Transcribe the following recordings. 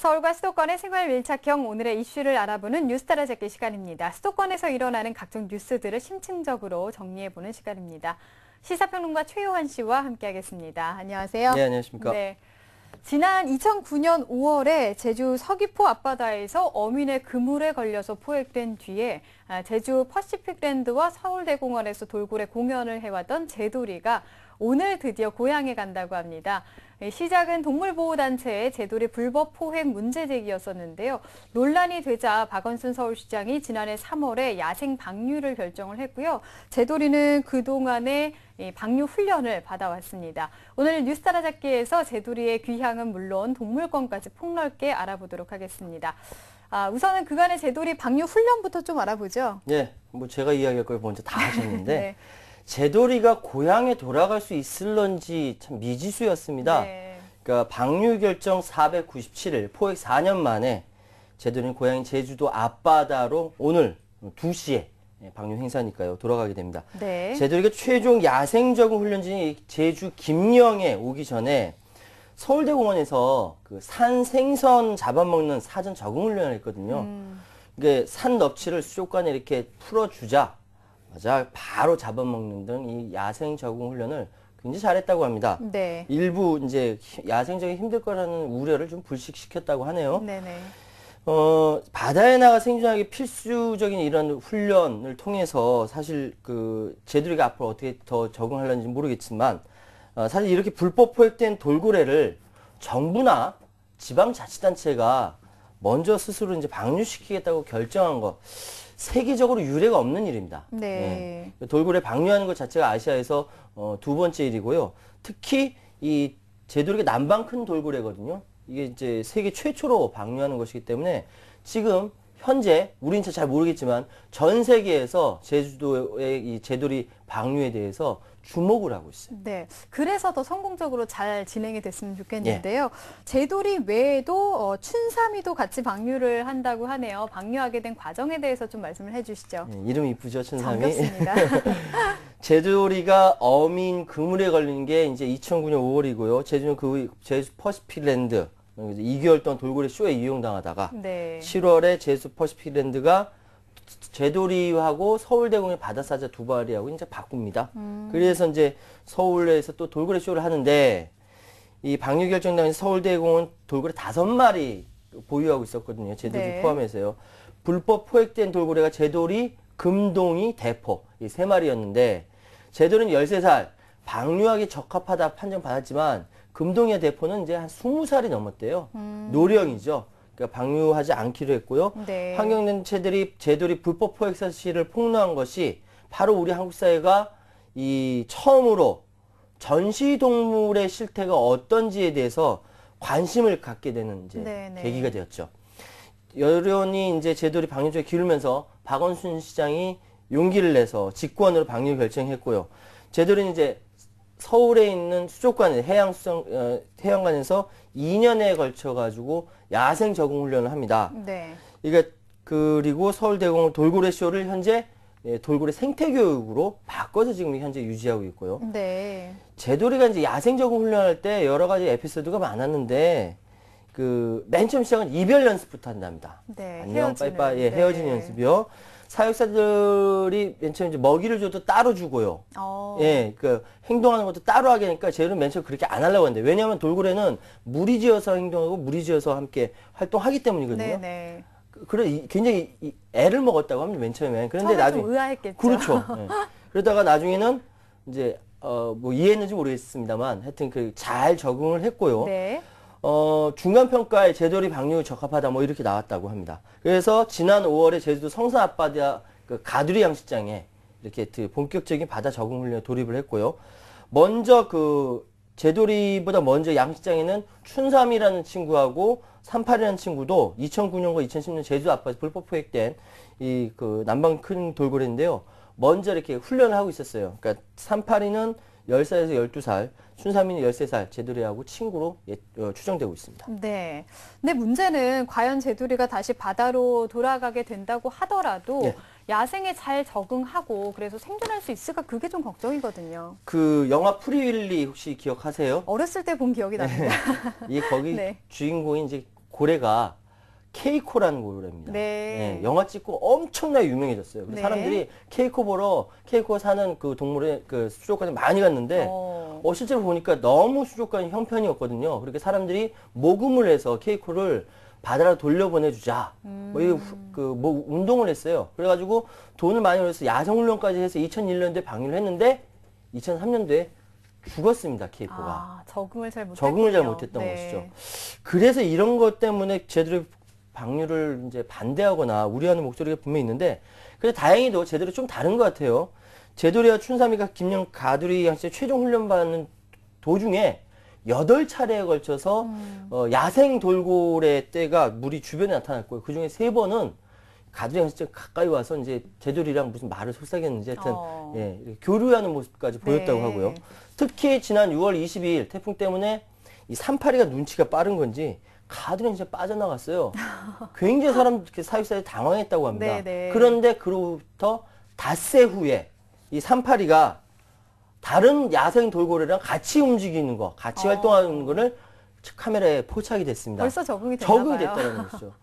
서울과 수도권의 생활 밀착형 오늘의 이슈를 알아보는 뉴스 따라잡기 시간입니다. 수도권에서 일어나는 각종 뉴스들을 심층적으로 정리해보는 시간입니다. 시사평론가 최요한 씨와 함께하겠습니다. 안녕하세요. 네, 안녕하십니까. 네. 지난 2009년 5월에 제주 서귀포 앞바다에서 어민의 그물에 걸려서 포획된 뒤에 제주 퍼시픽랜드와 서울대공원에서 돌고래 공연을 해왔던 제도리가 오늘 드디어 고향에 간다고 합니다. 시작은 동물보호단체의 제도리 불법 포획 문제 제기였었는데요. 논란이 되자 박원순 서울시장이 지난해 3월에 야생 방류를 결정을 했고요. 제도리는 그동안의 방류 훈련을 받아왔습니다. 오늘 뉴스 따라잡기에서 제도리의 귀향은 물론 동물권까지 폭넓게 알아보도록 하겠습니다. 우선은 그간의 제도리 방류 훈련부터 좀 알아보죠. 네, 뭐 제가 이야기할 걸 먼저 다 하셨는데 네. 제도리가 고향에 돌아갈 수 있을런지 참 미지수였습니다. 네. 그러니까 방류 결정 497일, 포획 4년 만에 제도리는 고향인 제주도 앞바다로 오늘 2시에 방류 행사니까요. 돌아가게 됩니다. 네. 제도리가 최종 야생 적응 훈련지인 제주 김영에 오기 전에 서울대공원에서 그 산 생선 잡아먹는 사전 적응 훈련을 했거든요. 이게 산 넙치를 수족관에 이렇게 풀어주자 맞아 바로 잡아먹는 등 이 야생 적응 훈련을 굉장히 잘했다고 합니다. 네. 일부 이제 야생적이 힘들 거라는 우려를 좀 불식시켰다고 하네요. 네네. 바다에 나가 생존하기 필수적인 이런 훈련을 통해서 사실 그 제도리가 앞으로 어떻게 더 적응하려는지 모르겠지만 사실 이렇게 불법 포획된 돌고래를 정부나 지방자치단체가 먼저 스스로 이제 방류시키겠다고 결정한 거 세계적으로 유례가 없는 일입니다. 네. 돌고래 방류하는 것 자체가 아시아에서 2번째 일이고요. 특히 이 제도리가 남방 큰 돌고래거든요. 이게 이제 세계 최초로 방류하는 것이기 때문에 지금 현재 우리는 잘 모르겠지만 전 세계에서 제주도의 이 제도리 방류에 대해서 주목을 하고 있어요. 네, 그래서 더 성공적으로 잘 진행이 됐으면 좋겠는데요. 제도리 외에도 춘삼이도 같이 방류를 한다고 하네요. 방류하게 된 과정에 대해서 좀 말씀을 해주시죠. 이름 이쁘죠, 춘삼이? 정겹습니다. 제도리가 어민 그물에 걸린 게 이제 2009년 5월이고요. 제주는 제주 퍼시픽랜드 2개월 동안 돌고래 쇼에 이용당하다가 네. 7월에 제주 퍼시픽랜드가 제도리하고 서울대공원 바다사자 두 마리하고 이제 바꿉니다. 그래서 이제 서울에서 또 돌고래 쇼를 하는데 이 방류 결정 당시 서울대공원 돌고래 5마리 보유하고 있었거든요. 제도리 네. 포함해서요. 불법 포획된 돌고래가 제도리, 금동이, 대포 이 3마리였는데 제도리는 13살 방류하기 적합하다 판정받았지만 금동이와 대포는 이제 한 20살이 넘었대요. 노령이죠. 그러니까 방류하지 않기로 했고요. 네. 환경단체들이 제도리 불법 포획 사실을 폭로한 것이 바로 우리 한국 사회가 이 처음으로 전시동물의 실태가 어떤지에 대해서 관심을 갖게 되는 이제 네네. 계기가 되었죠. 여론이 이제 제도리 방류 쪽에 기울면서 박원순 시장이 용기를 내서 직권으로 방류 결정했고요. 제도리는 이제 서울에 있는 수족관, 해양관에서 2년에 걸쳐가지고 야생 적응 훈련을 합니다. 네. 그리고 서울대공원 돌고래 쇼를 현재 돌고래 생태교육으로 바꿔서 지금 현재 유지하고 있고요. 네. 제도리가 이제 야생 적응 훈련할 때 여러 가지 에피소드가 많았는데, 맨 처음 시작은 이별 연습부터 한답니다. 네. 안녕, 빠이빠이, 네. 헤어지는 연습이요. 사육사들이 맨 처음 이제 먹이를 줘도 따로 주고요. 예, 행동하는 것도 따로 하게 하니까 쟤는 맨 처음 그렇게 안 하려고 했는데, 왜냐하면 돌고래는 무리지어서 행동하고 무리지어서 함께 활동하기 때문이거든요. 네네. 그래, 굉장히 애를 먹었다고 합니다, 맨 처음에. 그런데 처음에 좀 의아했겠죠. 그렇죠. 예. 그러다가 나중에는 이제, 뭐 이해했는지 모르겠습니다만, 하여튼 잘 적응을 했고요. 네. 중간평가에 제도리 방류 적합하다 뭐 이렇게 나왔다고 합니다. 그래서 지난 5월에 제주도 성산 앞바다 가두리 양식장에 이렇게 본격적인 바다 적응 훈련에 돌입을 했고요. 먼저 제도리보다 먼저 양식장에는 춘삼이라는 친구하고 38이라는 친구도 2009년과 2010년 제주도 앞바다에서 불법 포획된 남방 큰 돌고래인데요. 먼저 이렇게 훈련을 하고 있었어요. 그러니까 38이는 10살에서 12살, 춘삼이는 13살 제도리하고 친구로 추정되고 있습니다. 네. 근데 문제는 과연 제도리가 다시 바다로 돌아가게 된다고 하더라도 네. 야생에 잘 적응하고 그래서 생존할 수 있을까 그게 좀 걱정이거든요. 영화 프리윌리 혹시 기억하세요? 어렸을 때 본 기억이 납니다. 거기 네. 주인공이 이제 고래가 케이코라는 고래입니다. 네. 예, 영화 찍고 엄청나게 유명해졌어요. 그래서 네. 사람들이 케이코 보러 케이코 사는 그 동물의 그 수족관에 많이 갔는데 실제로 보니까 너무 수족관이 형편이었거든요. 그렇게 사람들이 모금을 해서 케이코를 바다로 돌려보내주자. 뭐 운동을 했어요. 그래가지고 돈을 많이 벌어서 야생훈련까지 해서 2001년도에 방류를 했는데 2003년도에 죽었습니다. 케이코가. 적응을 잘 못했군요. 적응을 잘 못했던 것이죠. 그래서 이런 것 때문에 제대로 방류를 이제 반대하거나 우려하는 목소리가 분명히 있는데, 그래서 다행히도 제대로 좀 다른 것 같아요. 제도리와 춘삼이가 김영 가두리 양씨의 최종 훈련받는 도중에 8차례에 걸쳐서 야생 돌고래 떼가 물이 주변에 나타났고요. 그 중에 3번은 가두리 양씨 가까이 와서 이제 제돌이랑 무슨 말을 속삭였는지 하여튼 예, 교류하는 모습까지 보였다고 하고요. 특히 지난 6월 22일 태풍 때문에 이 382가 눈치가 빠른 건지 가두리는 진짜 빠져나갔어요. 굉장히 사육사들이 당황했다고 합니다. 그런데 그로부터 닷새 후에 이 382가 다른 야생 돌고래랑 같이 움직이는 거, 같이 활동하는 거를 카메라에 포착이 됐습니다. 벌써 적응이 됐다는 것이죠.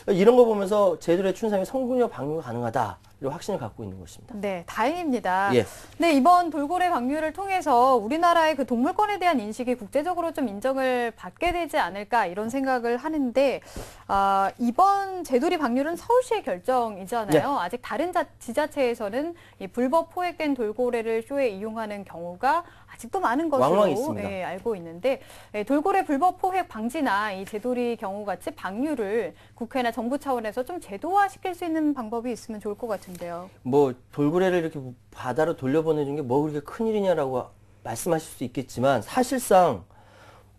이런 거 보면서 제도의 춘삼이 성공적 방류가 가능하다. 이런 확신을 갖고 있는 것입니다. 네, 다행입니다. 예. 네, 이번 돌고래 방류를 통해서 우리나라의 그 동물권에 대한 인식이 국제적으로 좀 인정을 받게 되지 않을까 이런 생각을 하는데, 이번 제돌이 방류는 서울시의 결정이잖아요. 네. 아직 다른 지자체에서는 이 불법 포획된 돌고래를 쇼에 이용하는 경우가 아직도 많은 것으로 예, 알고 있는데, 예, 돌고래 불법 포획 방지나 이 제돌이 경우 같이 방류를 국회나 정부 차원에서 좀 제도화시킬 수 있는 방법이 있으면 좋을 것 같은데요. 뭐 돌고래를 이렇게 바다로 돌려보내는 게 뭐 그렇게 큰일이냐라고 말씀하실 수 있겠지만, 사실상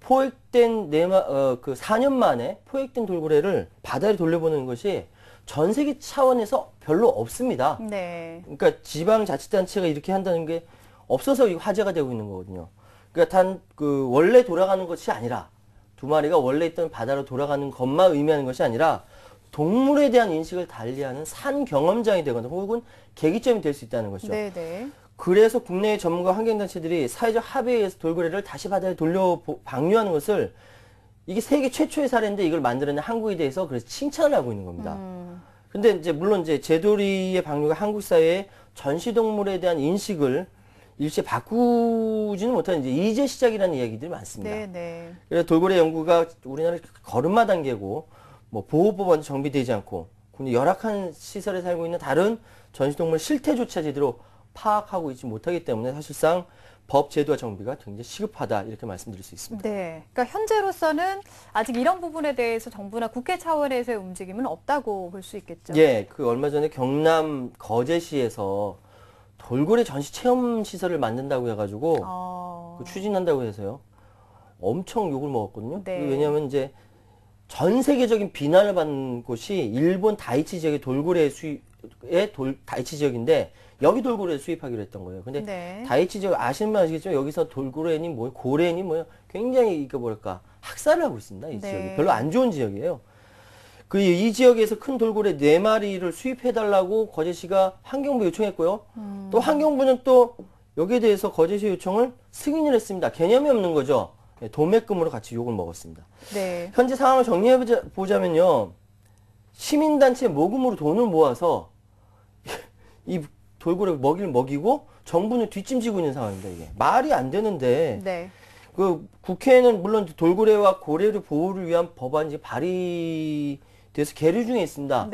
포획된 그 4년 만에 포획된 돌고래를 바다에 돌려보내는 것이 전 세계 차원에서 별로 없습니다. 네. 그러니까 지방자치단체가 이렇게 한다는 게 없어서 화제가 되고 있는 거거든요. 그러니까 원래 돌아가는 것이 아니라, 2마리가 원래 있던 바다로 돌아가는 것만 의미하는 것이 아니라 동물에 대한 인식을 달리하는 산 경험장이 되거나 혹은 계기점이 될 수 있다는 것이죠. 네네. 그래서 국내의 전문가 환경단체들이 사회적 합의에 의해서 돌고래를 다시 바다에 돌려 방류하는 것을, 이게 세계 최초의 사례인데 이걸 만들어낸 한국에 대해서 그래서 칭찬을 하고 있는 겁니다. 근데 이제 물론 이제 제도리의 방류가 한국 사회의 전시동물에 대한 인식을 일시에 바꾸지는 못하는 이제 시작이라는 이야기들이 많습니다. 네네. 그래서 돌고래 연구가 우리나라 걸음마 단계고, 뭐 보호법은 정비되지 않고, 근데 열악한 시설에 살고 있는 다른 전시동물 실태조차 제대로 파악하고 있지 못하기 때문에 사실상 법 제도와 정비가 굉장히 시급하다, 이렇게 말씀드릴 수 있습니다. 네. 그러니까 현재로서는 아직 이런 부분에 대해서 정부나 국회 차원에서의 움직임은 없다고 볼 수 있겠죠. 예, 그 얼마 전에 경남 거제시에서 돌고래 전시 체험 시설을 만든다고 해가지고 추진한다고 해서요. 엄청 욕을 먹었거든요. 네. 왜냐하면 이제 전 세계적인 비난을 받는 곳이 일본 다이치 지역의 다이치 지역인데, 여기 돌고래를 수입하기로 했던 거예요. 근데 다이치 지역 아시는 분 아시겠지만 여기서 돌고래니 뭐 고래니 뭐 굉장히 이거 뭐랄까 학살을 하고 있습니다. 이 지역이 별로 안 좋은 지역이에요. 이 지역에서 큰 돌고래 4마리를 수입해달라고 거제시가 환경부 요청했고요. 또 환경부는 또 여기에 대해서 거제시 요청을 승인을 했습니다. 개념이 없는 거죠. 도매금으로 같이 욕을 먹었습니다. 네. 현재 상황을 정리해보자면요. 시민단체 모금으로 돈을 모아서 이 돌고래 먹이를 먹이고 정부는 뒷짐지고 있는 상황입니다. 이게 말이 안 되는데, 그 국회에는 물론 돌고래와 고래류 보호를 위한 법안이 발의돼서 계류 중에 있습니다.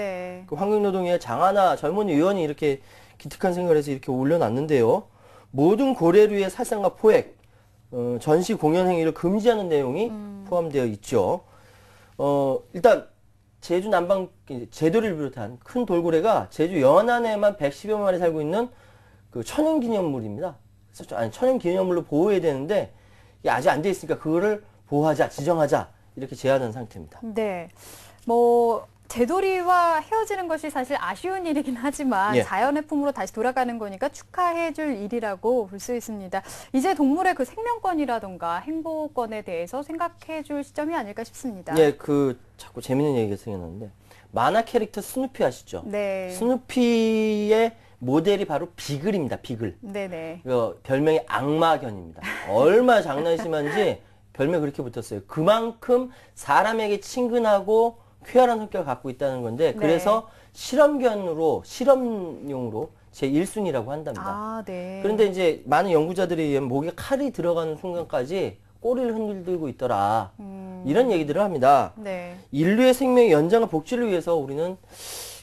그 환경노동위의 장하나 젊은 의원이 이렇게 기특한 생각을 해서 이렇게 올려놨는데요. 모든 고래류의 살상과 포획, 전시 공연 행위를 금지하는 내용이 포함되어 있죠. 일단 제주 남방 제도리를 비롯한 큰 돌고래가 제주 연안에만 110여 마리 살고 있는 그 천연기념물입니다. 그래서 천연기념물로 보호해야 되는데 이게 아직 안 돼 있으니까 그거를 보호하자, 지정하자, 이렇게 제안한 상태입니다. 네. 뭐 제도리와 헤어지는 것이 사실 아쉬운 일이긴 하지만 자연의 품으로 다시 돌아가는 거니까 축하해줄 일이라고 볼 수 있습니다. 이제 동물의 그 생명권이라던가 행복권에 대해서 생각해줄 시점이 아닐까 싶습니다. 예, 자꾸 재밌는 얘기가 생각나는데, 만화 캐릭터 스누피 아시죠? 네. 스누피의 모델이 바로 비글입니다. 비글. 네네. 별명이 악마견입니다. 얼마나 장난이 심한지 별명 그렇게 붙었어요. 그만큼 사람에게 친근하고 쾌활한 성격을 갖고 있다는 건데, 네. 그래서 실험용으로 제 1순위라고 한답니다. 아, 네. 그런데 이제 많은 연구자들에 의하면 목에 칼이 들어가는 순간까지 꼬리를 흔들고 있더라. 이런 얘기들을 합니다. 네. 인류의 생명의 연장과 복지를 위해서 우리는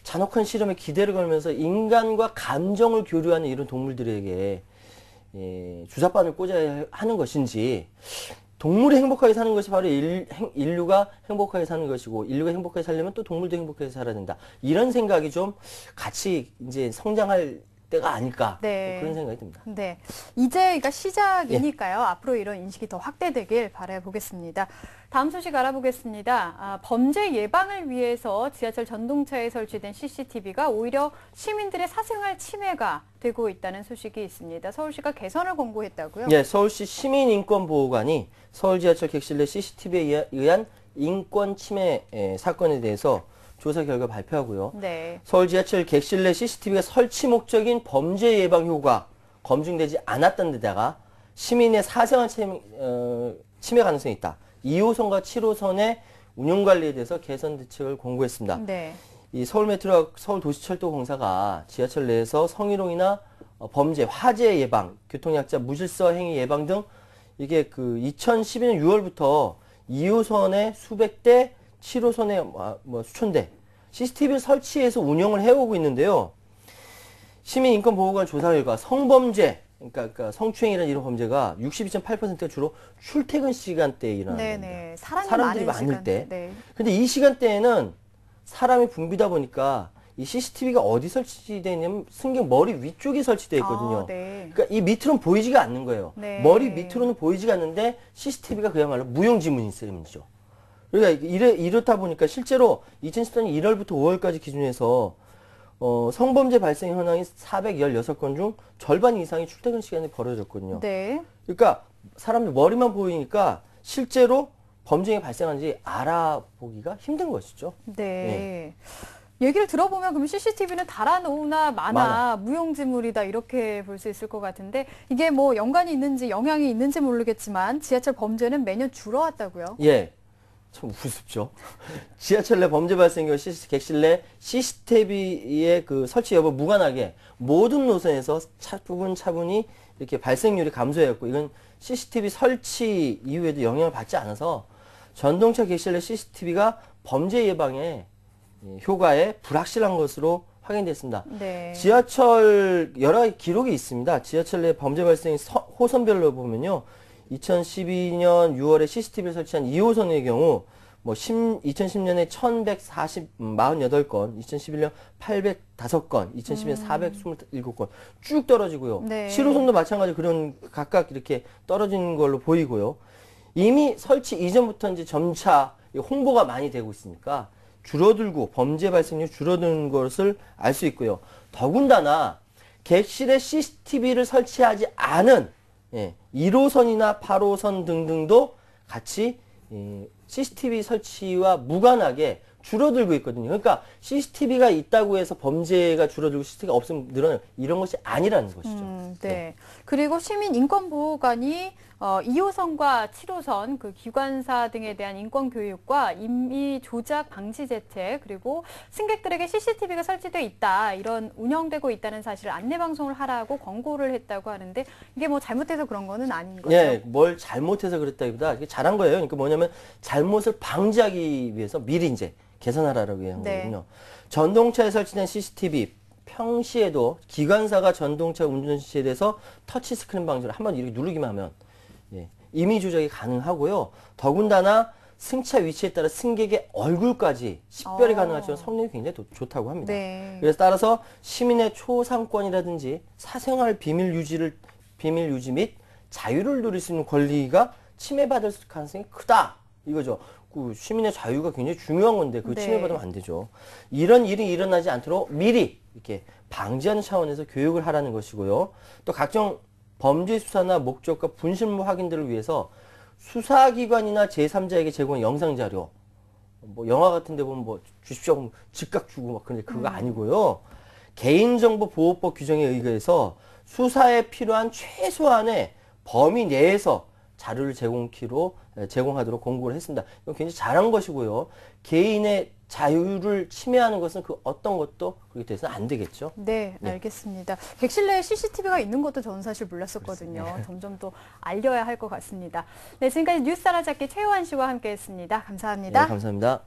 잔혹한 실험에 기대를 걸면서 인간과 감정을 교류하는 이런 동물들에게 주사바늘 꽂아야 하는 것인지, 동물이 행복하게 사는 것이 바로 인류가 행복하게 사는 것이고, 인류가 행복하게 살려면 또 동물도 행복하게 살아야 된다. 이런 생각이 좀 같이 이제 성장할 때가 아닐까. 네. 그런 생각이 듭니다. 네. 이제 그러니까 시작이니까요. 앞으로 이런 인식이 더 확대되길 바라보겠습니다. 다음 소식 알아보겠습니다. 범죄 예방을 위해서 지하철 전동차에 설치된 CCTV가 오히려 시민들의 사생활 침해가 되고 있다는 소식이 있습니다. 서울시가 개선을 권고했다고요? 예, 서울시 시민인권보호관이 서울 지하철 객실 내 CCTV에 의한 인권 침해 사건에 대해서 조사 결과 발표하고요. 네. 서울 지하철 객실 내 CCTV가 설치 목적인 범죄 예방 효과 검증되지 않았던 데다가 시민의 사생활 침해 가능성이 있다. 2호선과 7호선의 운영 관리에 대해서 개선 대책을 권고했습니다. 네. 이 서울메트로와 서울도시철도공사가 지하철 내에서 성희롱이나 범죄, 화재 예방, 교통약자 무질서 행위 예방 등 이게 그 2012년 6월부터 2호선에 수백 대, 7호선에 수천 대 CCTV를 설치해서 운영을 해오고 있는데요. 시민인권보호관 조사 결과 성범죄, 그러니까 성추행이라는 이런 범죄가 62.8%가 주로 출퇴근 시간대에 일어나는 겁니다. 사람들이 많을 때. 네. 근데 이 시간대에는 사람이 붐비다 보니까 이 CCTV가 어디 설치되어 있냐면 승객 머리 위쪽에 설치되어 있거든요. 아, 네. 그러니까 이 밑으로는 보이지가 않는 거예요. 네. 머리 밑으로는 보이지가 않는데 CCTV가 그야말로 무용지물인 셈이죠. 그러니까 이렇다 보니까 실제로 2014년 1월부터 5월까지 기준해서 성범죄 발생 현황이 416건 중 절반 이상이 출퇴근 시간에 벌어졌거든요. 네. 그러니까 사람들 머리만 보이니까 실제로 범죄가 발생한지 알아보기가 힘든 것이죠. 네. 얘기를 들어보면 그럼 CCTV는 달아놓으나 많아 무용지물이다 이렇게 볼 수 있을 것 같은데 이게 뭐 연관이 있는지 영향이 있는지 모르겠지만 지하철 범죄는 매년 줄어왔다고요? 예. 참 우습죠. 지하철 내 범죄 발생 경우 객실 내 CCTV의 그 설치 여부 무관하게 모든 노선에서 차분히 이렇게 발생률이 감소해왔고, 이건 CCTV 설치 이후에도 영향을 받지 않아서 전동차 객실 내 CCTV가 범죄 예방에 효과에 불확실한 것으로 확인됐습니다. 네. 지하철 여러 가지 기록이 있습니다. 지하철 내 범죄 발생 호선별로 보면요. 2012년 6월에 CCTV를 설치한 2호선의 경우 2010년에 1148건, 2011년 805건, 2012년 427건 쭉 떨어지고요. 네. 7호선도 마찬가지로 그런 각각 이렇게 떨어지는 걸로 보이고요. 이미 설치 이전부터 이제 점차 홍보가 많이 되고 있으니까 줄어들고 범죄 발생률이 줄어드는 것을 알 수 있고요. 더군다나 객실에 CCTV를 설치하지 않은 1호선이나 8호선 등등도 같이 CCTV 설치와 무관하게 줄어들고 있거든요. 그러니까 CCTV가 있다고 해서 범죄가 줄어들고 CCTV가 없으면 늘어나요. 이런 것이 아니라는 것이죠. 네. 그리고 시민인권보호관이 2호선과 7호선 그 기관사 등에 대한 인권교육과 임의 조작 방지 대책, 그리고 승객들에게 CCTV가 설치되어 있다, 이런 운영되고 있다는 사실을 안내방송을 하라고 권고를 했다고 하는데 이게 뭐 잘못해서 그런 거는 아닌 거죠? 예, 뭘 잘못해서 그랬다기보다 이게 잘한 거예요. 그러니까 뭐냐면 잘못을 방지하기 위해서 미리 이제 개선하라고 한 거거든요. 전동차에 설치된 CCTV 평시에도 기관사가 전동차 운전 시에 대해서 터치 스크린 방지를 한번 이렇게 누르기만 하면 임의 조작이 가능하고요. 더군다나 승차 위치에 따라 승객의 얼굴까지 식별이 가능하지만 성능이 굉장히 좋다고 합니다. 네. 그래서 따라서 시민의 초상권이라든지 사생활 비밀 유지 및 자유를 누릴 수 있는 권리가 침해받을 가능성이 크다, 이거죠. 그 시민의 자유가 굉장히 중요한 건데 그 침해받으면 안 되죠. 이런 일이 일어나지 않도록 미리 이렇게 방지하는 차원에서 교육을 하라는 것이고요. 또 각종 범죄 수사나 목적과 분실물 확인들을 위해서 수사기관이나 제3자에게 제공한 영상자료, 영화 같은 데 보면 주십시오 하면 즉각 주고 막 그런데 그거 아니고요. 개인정보보호법 규정에 의거해서 수사에 필요한 최소한의 범위 내에서 자료를 제공하도록 공고를 했습니다. 이건 굉장히 잘한 것이고요. 개인의 자유를 침해하는 것은 그 어떤 것도 그렇게 돼서는 안 되겠죠. 네, 알겠습니다. 객실 내에 CCTV가 있는 것도 저는 사실 몰랐었거든요. 그렇습니다. 점점 더 알려야 할 것 같습니다. 네, 지금까지 뉴스 알아잡기 최요한 씨와 함께했습니다. 감사합니다. 네, 감사합니다.